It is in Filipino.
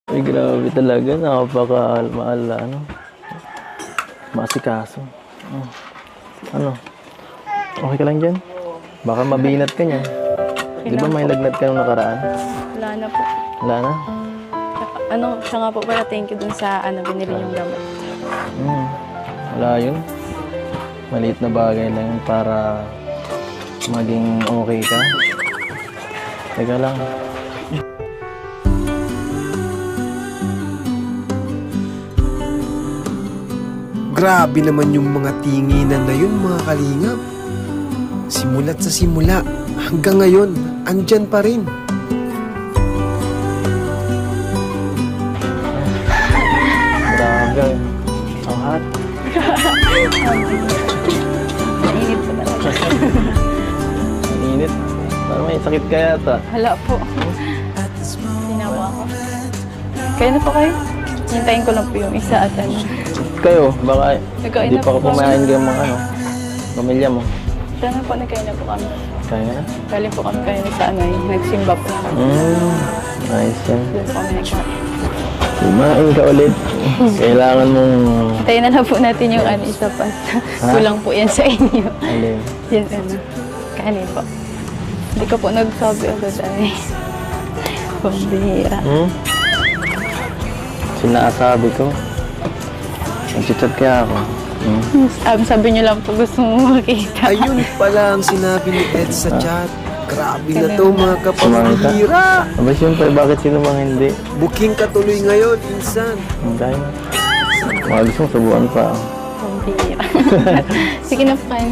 Ay, grabe talaga. Napaka-mahal, ano. Masikaso. Oh. Ano? Okay ka lang dyan? Baka mabinat ka niyan. Di ba may lagnat ka nung nakaraan? Wala na po. Wala na? Siya nga po pala, thank you dun sa binili niyong gamot. Wala yun. Maliit na bagay lang yun para maging okay ka. Teka lang. Grabe naman yung mga tinginan na yun, mga kalingap. Simula't sa simula, hanggang ngayon, andyan pa rin. Grabe. Ang hot. Mainit po talaga. Ang init. Parang may sakit ka yata. Hala po. Sinawa ako. Kaya na po kayo? Hintayin ko lang po yung isa at ano. Kayo, baka Nagkain hindi na pa po ka pumain kami. ka mga ano, pamilya mo. Sana po nagkain na po kami. Kaya na? Galing po kami kayo sa ano, nagsimba po. Nice yan. Doon po kami nagkain. Kumain ka ulit. Kailangan mong... Hintayin na lang po natin yung ano, isa pa. Kulang po yan sa inyo. Alin? Yan ano. Kanin po. Hindi ko po nagsabi agad ay. Pambihira. Sinasabi ko. Nag-chat kaya ako. Sabi niyo lang po gusto mo makita. Ayun pala ang sinabi ni Ed sa chat. Grabe na to, mga kapambihira. Aba siyempre, bakit sino mang hindi? Booking ka tuloy ngayon, insan. Dahil mga gusto mong subuan pa. Pambihira. Sige na po kayo.